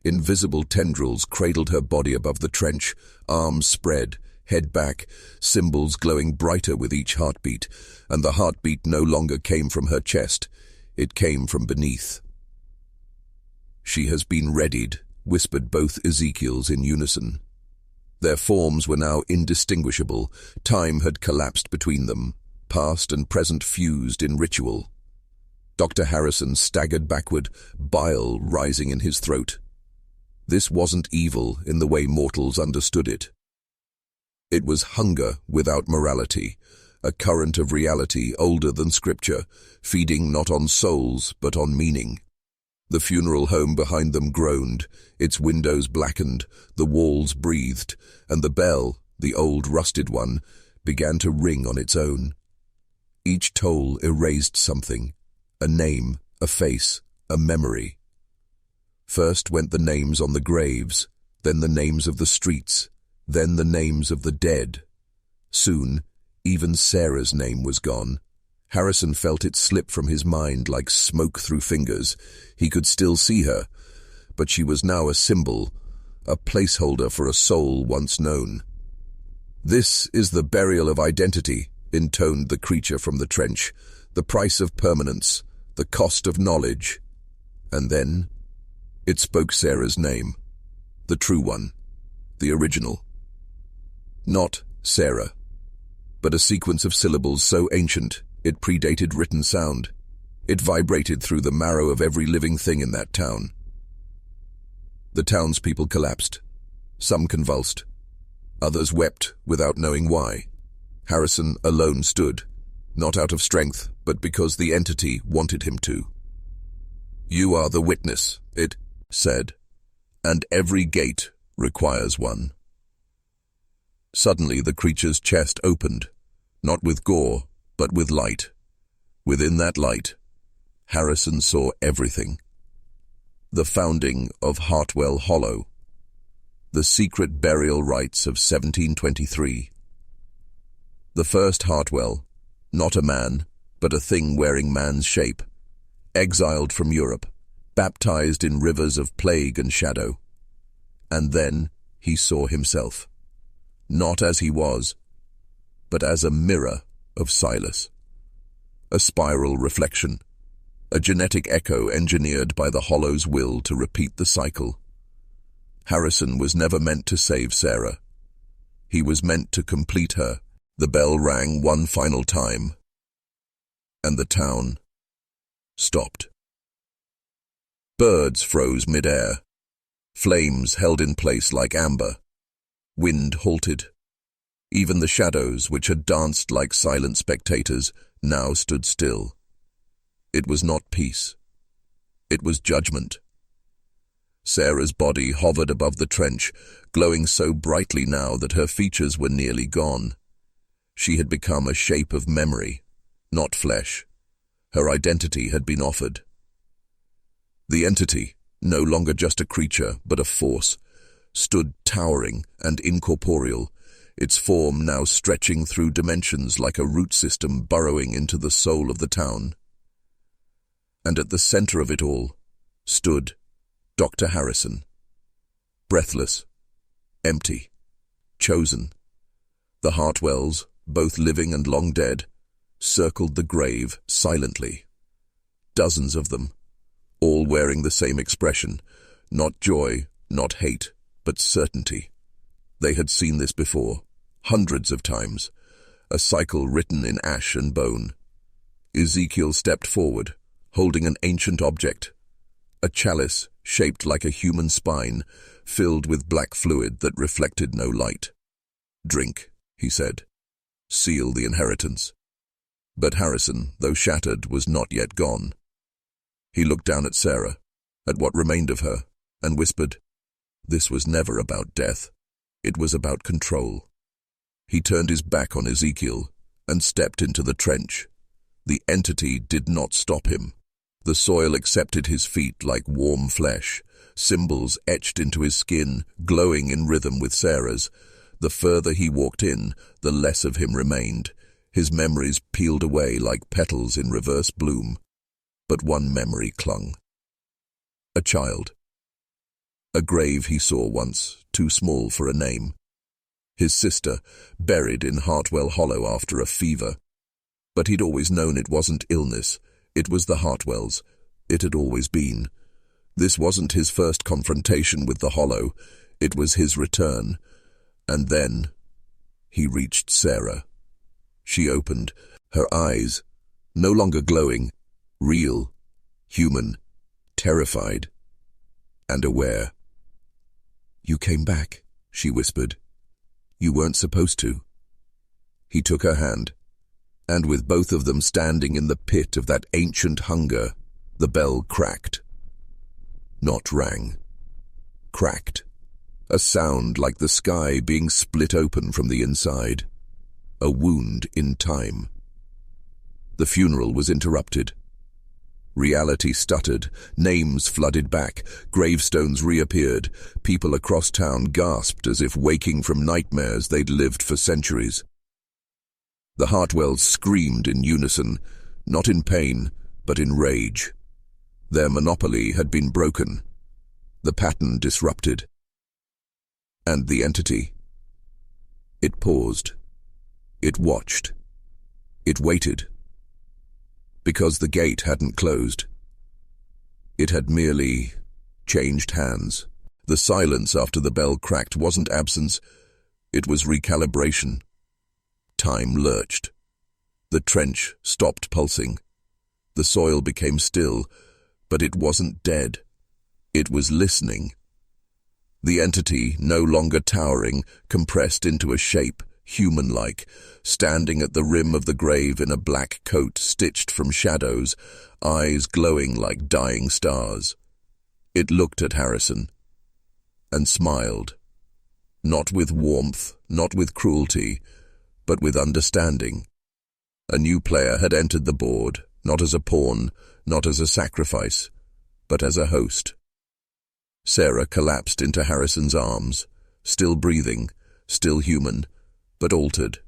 Invisible tendrils cradled her body above the trench, arms spread, head back, symbols glowing brighter with each heartbeat, and the heartbeat no longer came from her chest, it came from beneath. "She has been readied," whispered both Ezekiels in unison. Their forms were now indistinguishable, time had collapsed between them, past and present fused in ritual. Dr. Harrison staggered backward, bile rising in his throat. This wasn't evil in the way mortals understood it. It was hunger without morality, a current of reality older than scripture, feeding not on souls but on meaning. The funeral home behind them groaned, its windows blackened, the walls breathed, and the bell, the old rusted one, began to ring on its own. Each toll erased something, a name, a face, a memory. First went the names on the graves, then the names of the streets, then the names of the dead. Soon, even Sarah's name was gone. Harrison felt it slip from his mind like smoke through fingers. He could still see her, but she was now a symbol, a placeholder for a soul once known. "This is the burial of identity," intoned the creature from the trench, "the price of permanence, the cost of knowledge." And then it spoke Sarah's name, the true one, the original. Not Sarah, but a sequence of syllables so ancient it predated written sound. It vibrated through the marrow of every living thing in that town. The townspeople collapsed. Some convulsed. Others wept without knowing why. Harrison alone stood, not out of strength, but because the entity wanted him to. "You are the witness," it said, "and every gate requires one." Suddenly the creature's chest opened, not with gore, but with light. Within that light, Harrison saw everything. The founding of Hartwell Hollow. The secret burial rites of 1723. The first Hartwell, not a man, but a thing wearing man's shape, exiled from Europe, baptized in rivers of plague and shadow. And then he saw himself, not as he was, but as a mirror of Silas. A spiral reflection, a genetic echo engineered by the Hollow's will to repeat the cycle. Harrison was never meant to save Sarah. He was meant to complete her. The bell rang one final time, and the town stopped. Birds froze mid-air. Flames held in place like amber. Wind halted. Even the shadows, which had danced like silent spectators, now stood still. It was not peace. It was judgment. Sarah's body hovered above the trench, glowing so brightly now that her features were nearly gone. She had become a shape of memory, not flesh. Her identity had been offered. The entity, no longer just a creature, but a force, stood towering and incorporeal, its form now stretching through dimensions like a root system burrowing into the soul of the town. And at the center of it all stood Dr. Harrison. Breathless, empty, chosen. The Hartwells, both living and long dead, circled the grave silently. Dozens of them, all wearing the same expression, not joy, not hate, but certainty. They had seen this before, hundreds of times, a cycle written in ash and bone. Ezekiel stepped forward, holding an ancient object, a chalice shaped like a human spine, filled with black fluid that reflected no light. "Drink," he said. "Seal the inheritance." But Harrison, though shattered, was not yet gone. He looked down at Sarah, at what remained of her, and whispered, "This was never about death. It was about control." He turned his back on Ezekiel and stepped into the trench. The entity did not stop him. The soil accepted his feet like warm flesh, symbols etched into his skin, glowing in rhythm with Sarah's. The further he walked in, the less of him remained. His memories peeled away like petals in reverse bloom. but one memory clung. A child. A grave he saw once, too small for a name. His sister, buried in Hartwell Hollow after a fever. But he'd always known it wasn't illness. It was the Hartwells. It had always been. This wasn't his first confrontation with the Hollow. It was his return. And then he reached Sarah. She opened, her eyes, no longer glowing, real, human, terrified, and aware. "You came back," she whispered. "You weren't supposed to." He took her hand, and with both of them standing in the pit of that ancient hunger, the bell cracked. Not rang. Cracked. A sound like the sky being split open from the inside. A wound in time. The funeral was interrupted. Reality stuttered, names flooded back, gravestones reappeared, people across town gasped as if waking from nightmares they'd lived for centuries. The Hartwells screamed in unison, not in pain, but in rage. Their monopoly had been broken, the pattern disrupted. And the entity. It paused. It watched. It waited. Because the gate hadn't closed. It had merely changed hands. The silence after the bell cracked wasn't absence, it was recalibration. Time lurched. The trench stopped pulsing. The soil became still, but it wasn't dead. It was listening. The entity, no longer towering, compressed into a shape, human-like, standing at the rim of the grave in a black coat stitched from shadows, eyes glowing like dying stars. It looked at Harrison and smiled. Not with warmth, not with cruelty, but with understanding. A new player had entered the board, not as a pawn, not as a sacrifice, but as a host. Sarah collapsed into Harrison's arms, still breathing, still human, but altered.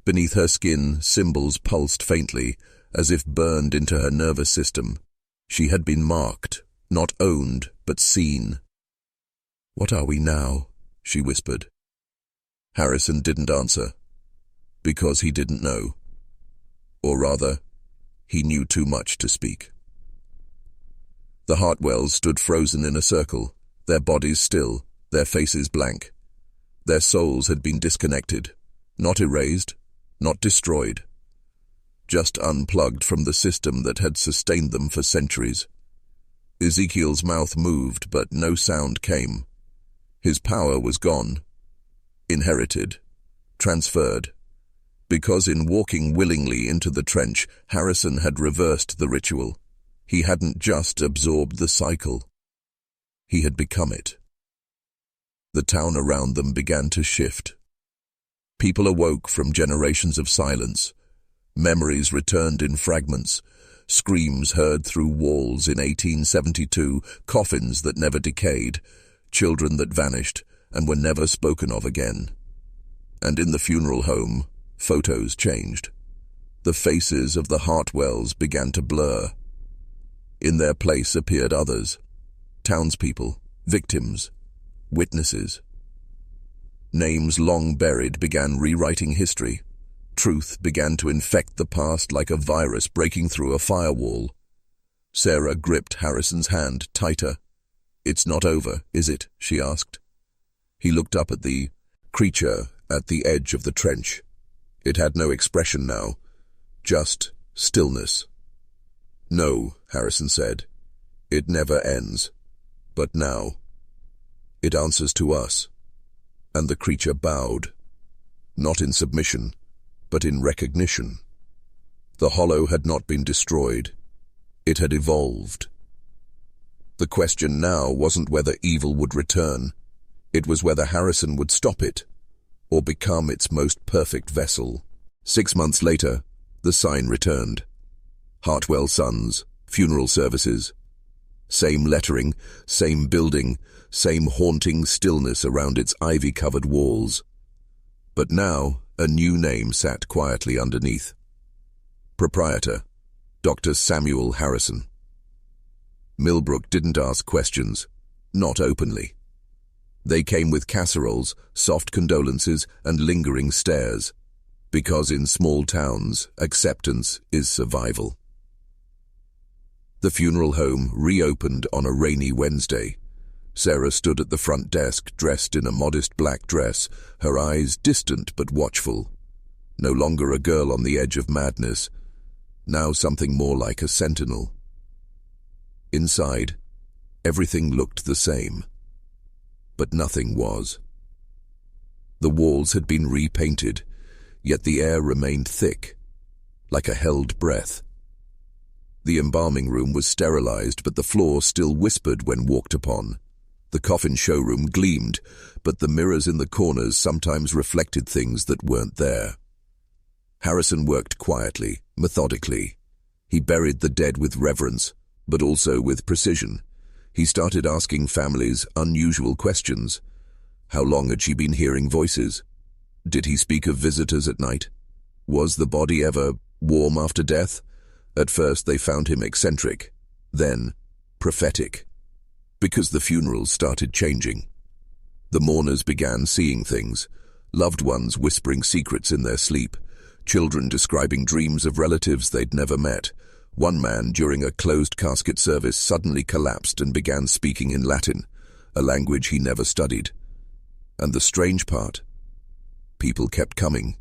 Beneath her skin, symbols pulsed faintly, as if burned into her nervous system. She had been marked, not owned, but seen. "What are we now?" she whispered. Harrison didn't answer, because he didn't know. Or rather, he knew too much to speak. The Hartwells stood frozen in a circle, their bodies still, their faces blank. Their souls had been disconnected, not erased, not destroyed, just unplugged from the system that had sustained them for centuries. Ezekiel's mouth moved, but no sound came. His power was gone, inherited, transferred, because in walking willingly into the trench, Harrison had reversed the ritual. He hadn't just absorbed the cycle. He had become it. The town around them began to shift. People awoke from generations of silence. Memories returned in fragments. Screams heard through walls in 1872, coffins that never decayed, children that vanished and were never spoken of again. And in the funeral home, photos changed. The faces of the Hartwells began to blur. In their place appeared others, townspeople, victims, witnesses. Names long buried began rewriting history. Truth began to infect the past like a virus breaking through a firewall. Sarah gripped Harrison's hand tighter. "It's not over, is it?" she asked. He looked up at the creature at the edge of the trench. It had no expression now, just stillness. "No," Harrison said. "It never ends. But now, it answers to us." And the creature bowed, not in submission, but in recognition. The Hollow had not been destroyed. It had evolved. The question now wasn't whether evil would return. It was whether Harrison would stop it, or become its most perfect vessel. 6 months later, the sign returned. Hartwell Sons, funeral services. Same lettering, same building, same haunting stillness around its ivy-covered walls. But now, a new name sat quietly underneath. Proprietor, Dr. Samuel Harrison. Millbrook didn't ask questions, not openly. They came with casseroles, soft condolences, and lingering stares, because in small towns, acceptance is survival. The funeral home reopened on a rainy Wednesday. Sarah stood at the front desk, dressed in a modest black dress, her eyes distant but watchful. No longer a girl on the edge of madness, now something more like a sentinel. Inside, everything looked the same, but nothing was. The walls had been repainted, yet the air remained thick, like a held breath. The embalming room was sterilized, but the floor still whispered when walked upon. The coffin showroom gleamed, but the mirrors in the corners sometimes reflected things that weren't there. Harrison worked quietly, methodically. He buried the dead with reverence, but also with precision. He started asking families unusual questions. How long had she been hearing voices? Did he speak of visitors at night? Was the body ever warm after death? At first they found him eccentric, then prophetic, because the funerals started changing. The mourners began seeing things, loved ones whispering secrets in their sleep, children describing dreams of relatives they'd never met. One man, during a closed casket service, suddenly collapsed and began speaking in Latin, a language he never studied. And the strange part, people kept coming.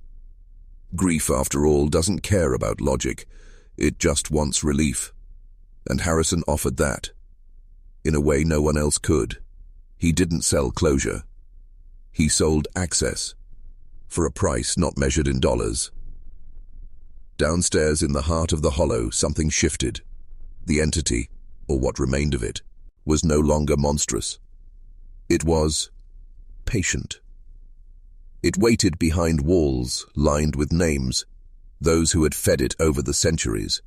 Grief, after all, doesn't care about logic. It just wants relief. And Harrison offered that, in a way no one else could. He didn't sell closure. He sold access, for a price not measured in dollars. Downstairs in the heart of the hollow, something shifted. The entity, or what remained of it, was no longer monstrous. It was patient. It waited behind walls lined with names, those who had fed it over the centuries.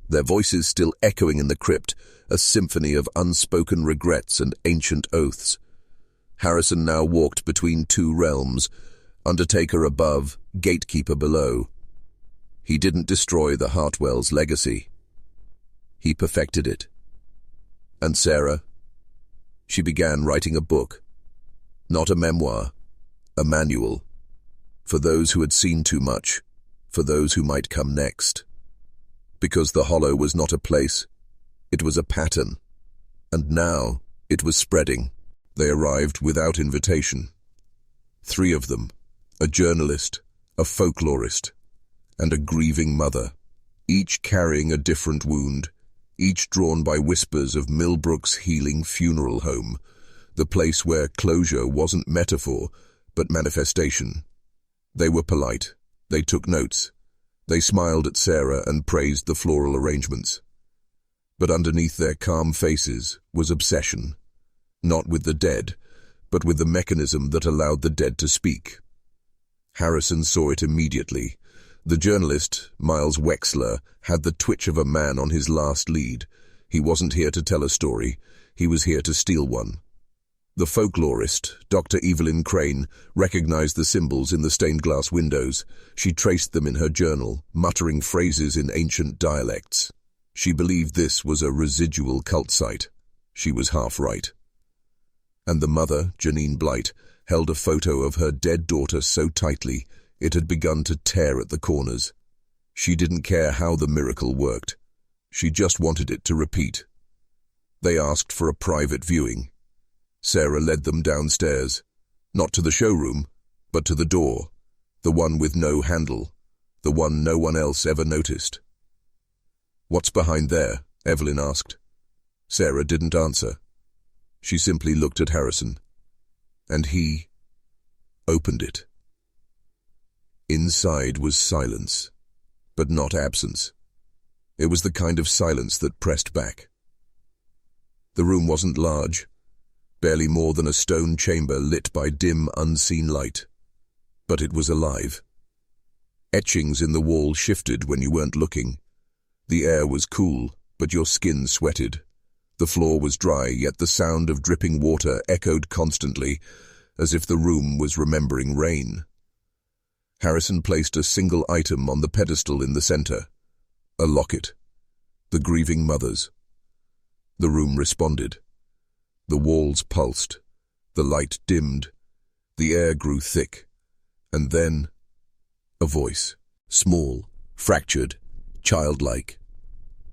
Their voices still echoing in the crypt, a symphony of unspoken regrets and ancient oaths. Harrison now walked between two realms, Undertaker above, gatekeeper below. He didn't destroy the Hartwell's legacy. He perfected it. And Sarah? She began writing a book. Not a memoir, a manual. For those who had seen too much, for those who might come next. Because the hollow was not a place, it was a pattern. And now it was spreading. They arrived without invitation. 3 of them, a journalist, a folklorist, and a grieving mother, each carrying a different wound, each drawn by whispers of Millbrook's healing funeral home, the place where closure wasn't metaphor, but manifestation. They were polite. They took notes. They smiled at Sarah and praised the floral arrangements. But underneath their calm faces was obsession, not with the dead, but with the mechanism that allowed the dead to speak. Harrison saw it immediately. The journalist, Miles Wexler, had the twitch of a man on his last lead. He wasn't here to tell a story. He was here to steal one. The folklorist, Dr. Evelyn Crane, recognized the symbols in the stained glass windows. She traced them in her journal, muttering phrases in ancient dialects. She believed this was a residual cult site. She was half right. And the mother, Janine Blight, held a photo of her dead daughter so tightly it had begun to tear at the corners. She didn't care how the miracle worked. She just wanted it to repeat. They asked for a private viewing. Sarah led them downstairs, not to the showroom, but to the door, the one with no handle, the one no one else ever noticed. "What's behind there?" Evelyn asked. Sarah didn't answer. She simply looked at Harrison, and he opened it. Inside was silence, but not absence. It was the kind of silence that pressed back. The room wasn't large, barely more than a stone chamber lit by dim, unseen light. But it was alive. Etchings in the wall shifted when you weren't looking. The air was cool, but your skin sweated. The floor was dry, yet the sound of dripping water echoed constantly, as if the room was remembering rain. Harrison placed a single item on the pedestal in the center. A locket. The grieving mother's. The room responded. The walls pulsed, the light dimmed, the air grew thick, and then a voice, small, fractured, childlike.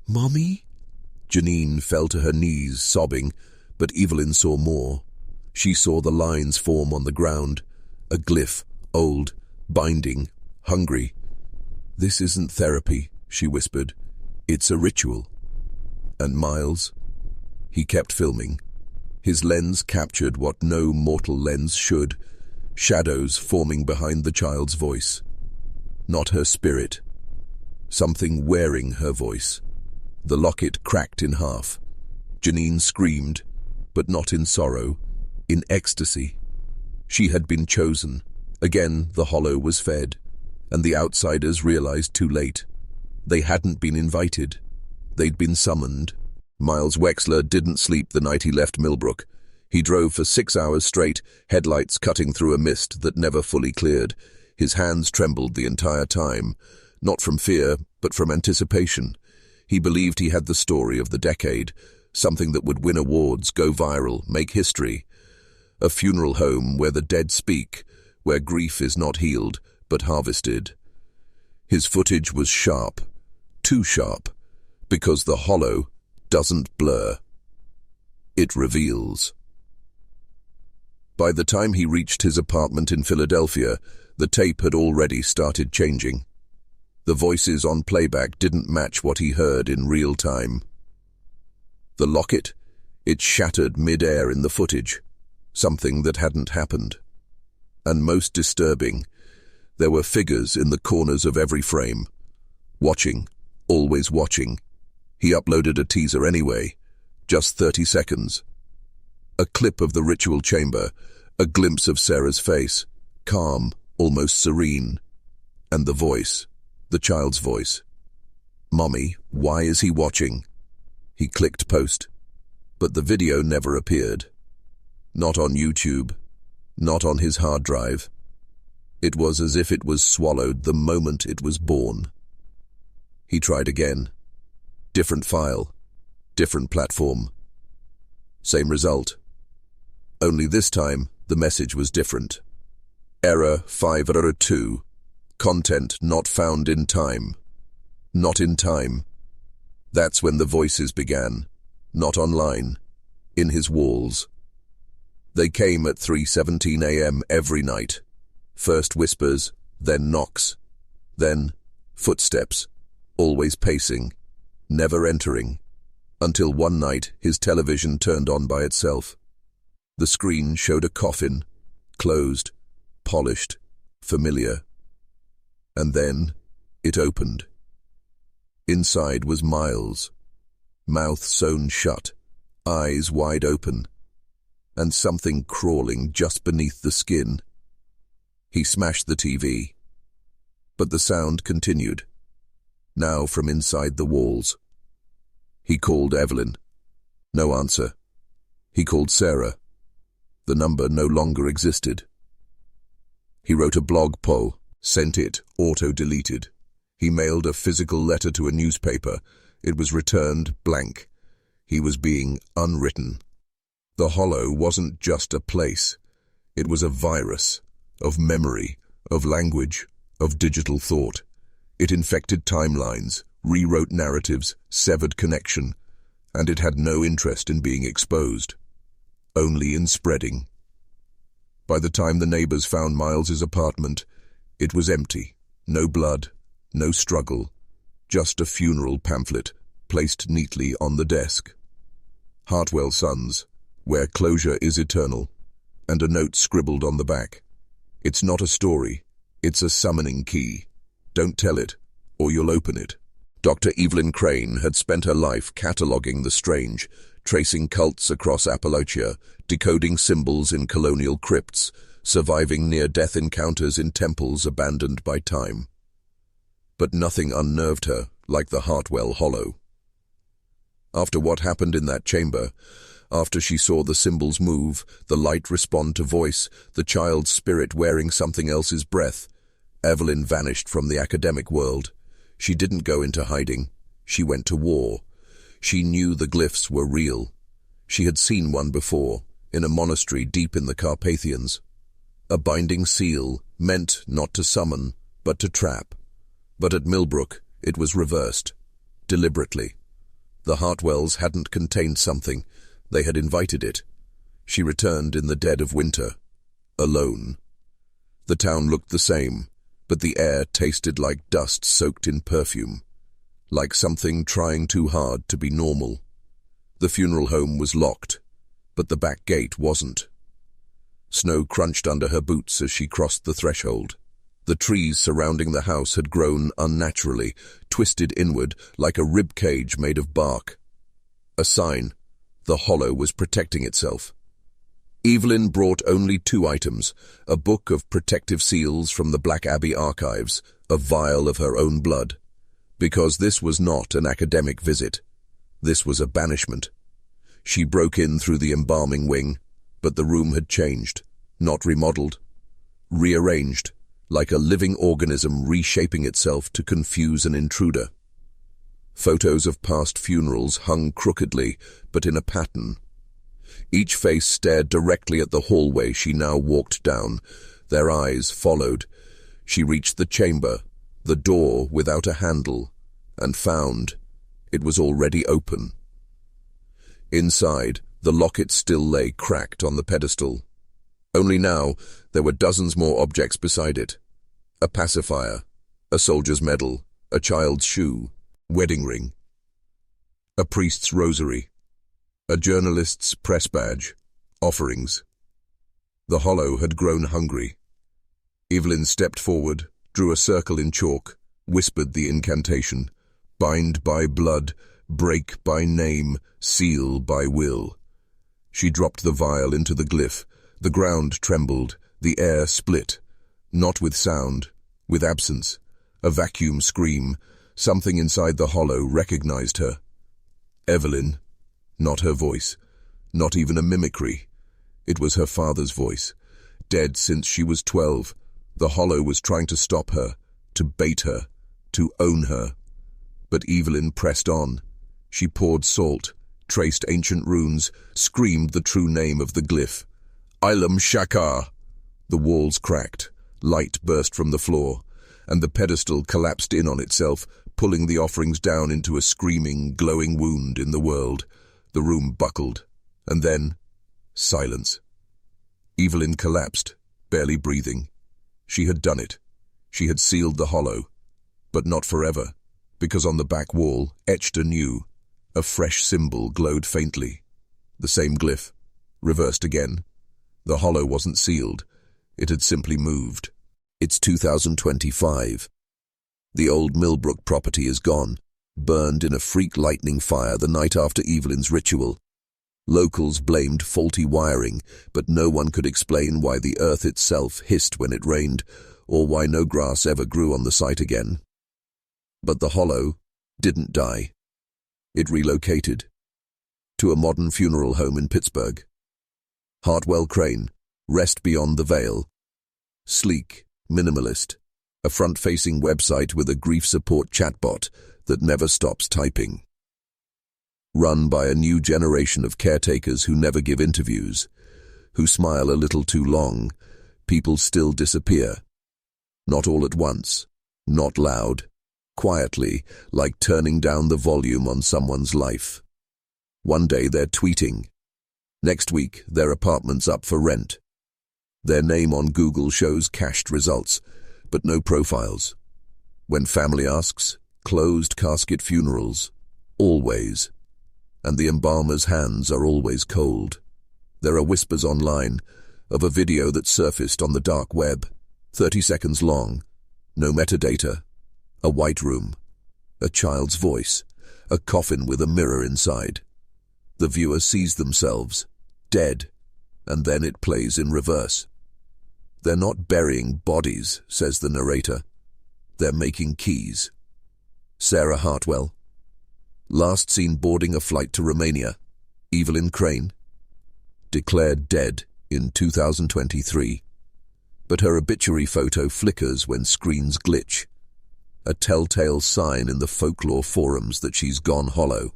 "Mommy?" Janine fell to her knees, sobbing, but Evelyn saw more. She saw the lines form on the ground, a glyph, old, binding, hungry. "This isn't therapy," she whispered. "It's a ritual." And Miles? He kept filming. His lens captured what no mortal lens should, shadows forming behind the child's voice. Not her spirit. Something wearing her voice. The locket cracked in half. Janine screamed, but not in sorrow, in ecstasy. She had been chosen. Again, the hollow was fed, and the outsiders realized too late. They hadn't been invited. They'd been summoned. Miles Wexler didn't sleep the night he left Millbrook. He drove for 6 hours straight, headlights cutting through a mist that never fully cleared. His hands trembled the entire time, not from fear, but from anticipation. He believed he had the story of the decade, something that would win awards, go viral, make history. A funeral home where the dead speak, where grief is not healed, but harvested. His footage was sharp, too sharp, because the hollow doesn't blur. It reveals. By the time he reached his apartment in Philadelphia, the tape had already started changing. The voices on playback didn't match what he heard in real time. The locket? It shattered mid-air in the footage, something that hadn't happened. And most disturbing, there were figures in the corners of every frame. Watching, always watching. He uploaded a teaser anyway, just 30 seconds. A clip of the ritual chamber, a glimpse of Sarah's face, calm, almost serene. And the voice, the child's voice. "Mommy, why is he watching?" He clicked post, but the video never appeared. Not on YouTube, not on his hard drive. It was as if it was swallowed the moment it was born. He tried again. Different file, different platform. Same result. Only this time, the message was different. Error 502. Content not found in time. Not in time. That's when the voices began. Not online. In his walls. They came at 3:17 a.m. every night. First whispers, then knocks. Then footsteps. Always pacing. Never entering. Until one night, his television turned on by itself. The screen showed a coffin. Closed. Polished. Familiar. And then, it opened. Inside was Miles. Mouth sewn shut, eyes wide open, and something crawling just beneath the skin. He smashed the TV. But the sound continued, now from inside the walls. He called Evelyn. No answer. He called Sarah. The number no longer existed. He wrote a blog post. Sent it, auto-deleted. He mailed a physical letter to a newspaper. It was returned blank. He was being unwritten. The hollow wasn't just a place. It was a virus, of memory, of language, of digital thought. It infected timelines, rewrote narratives, severed connection, and it had no interest in being exposed, only in spreading. By the time the neighbors found Miles's apartment, it was empty, no blood, no struggle, just a funeral pamphlet placed neatly on the desk. Hartwell Sons, where closure is eternal, and a note scribbled on the back. It's not a story, it's a summoning key. Don't tell it, or you'll open it. Dr. Evelyn Crane had spent her life cataloguing the strange, tracing cults across Appalachia, decoding symbols in colonial crypts, surviving near-death encounters in temples abandoned by time. But nothing unnerved her like the Hartwell Hollow. After what happened in that chamber, after she saw the symbols move, the light respond to voice, the child's spirit wearing something else's breath, Evelyn vanished from the academic world. She didn't go into hiding. She went to war. She knew the glyphs were real. She had seen one before, in a monastery deep in the Carpathians. A binding seal, meant not to summon, but to trap. But at Millbrook, it was reversed. Deliberately. The Hartwells hadn't contained something. They had invited it. She returned in the dead of winter. Alone. The town looked the same, but the air tasted like dust soaked in perfume. Like something trying too hard to be normal. The funeral home was locked, but the back gate wasn't. Snow crunched under her boots as she crossed the threshold. The trees surrounding the house had grown unnaturally, twisted inward like a rib cage made of bark. A sign. The hollow was protecting itself. Evelyn brought only 2 items, a book of protective seals from the Black Abbey archives, a vial of her own blood. Because this was not an academic visit. This was a banishment. She broke in through the embalming wing, but the room had changed, not remodeled. Rearranged, like a living organism reshaping itself to confuse an intruder. Photos of past funerals hung crookedly, but in a pattern. Each face stared directly at the hallway she now walked down. Their eyes followed. She reached the chamber, the door without a handle, and found it was already open. Inside, the locket still lay cracked on the pedestal. Only now, there were dozens more objects beside it. A pacifier, a soldier's medal, a child's shoe, wedding ring, a priest's rosary, a journalist's press badge, offerings. The hollow had grown hungry. Evelyn stepped forward, drew a circle in chalk, whispered the incantation. Bind by blood, break by name, seal by will. She dropped the vial into the glyph. The ground trembled, the air split. Not with sound, with absence. A vacuum scream. Something inside the hollow recognized her. Evelyn. Not her voice. Not even a mimicry. It was her father's voice. Dead since she was 12. The hollow was trying to stop her, to bait her, to own her. But Evelyn pressed on. She poured salt, traced ancient runes, screamed the true name of the glyph. Ilam Shakar. The walls cracked, light burst from the floor, and the pedestal collapsed in on itself, pulling the offerings down into a screaming, glowing wound in the world. The room buckled, and then silence. Evelyn collapsed, barely breathing. She had done it. She had sealed the hollow, but not forever, because on the back wall, etched anew, a fresh symbol glowed faintly. The same glyph, reversed again. The hollow wasn't sealed. It had simply moved. It's 2025. The old Millbrook property is gone, burned in a freak lightning fire the night after Evelyn's ritual. Locals blamed faulty wiring, but no one could explain why the earth itself hissed when it rained, or why no grass ever grew on the site again. But the hollow didn't die. It relocated to a modern funeral home in Pittsburgh. Hartwell Crane, Rest Beyond the Veil. Sleek, minimalist, a front-facing website with a grief support chatbot that never stops typing. Run by a new generation of caretakers who never give interviews, who smile a little too long. People still disappear. Not all at once, not loud. Quietly, like turning down the volume on someone's life. One day they're tweeting. Next week, their apartment's up for rent. Their name on Google shows cached results, but no profiles. When family asks, closed casket funerals. Always. And the embalmer's hands are always cold. There are whispers online of a video that surfaced on the dark web, 30 seconds long, no metadata. A white room, a child's voice, a coffin with a mirror inside. The viewer sees themselves, dead, and then it plays in reverse. They're not burying bodies, says the narrator. They're making keys. Sarah Hartwell. Last seen boarding a flight to Romania. Evelyn Crane. Declared dead in 2023. But her obituary photo flickers when screens glitch. A telltale sign in the folklore forums that she's gone hollow.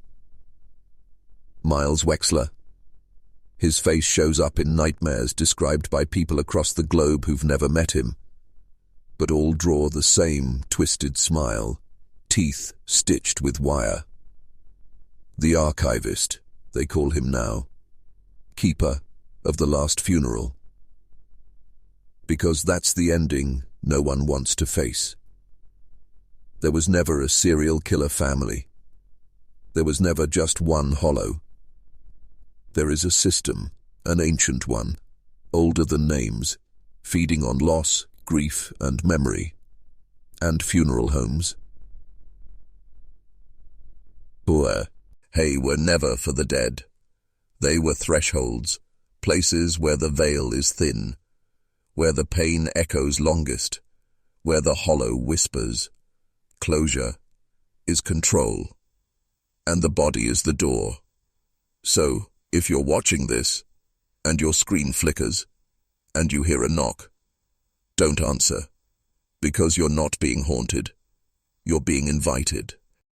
Miles Wexler. His face shows up in nightmares described by people across the globe who've never met him, but all draw the same twisted smile, teeth stitched with wire. The archivist, they call him now, keeper of the last funeral. Because that's the ending no one wants to face. There was never a serial killer family. There was never just one hollow. There is a system, an ancient one, older than names, feeding on loss, grief, and memory. And funeral homes. Poor, were never for the dead. They were thresholds, places where the veil is thin, where the pain echoes longest, where the hollow whispers. Closure is control, and the body is the door. So, if you're watching this, and your screen flickers, and you hear a knock, don't answer, because you're not being haunted, you're being invited.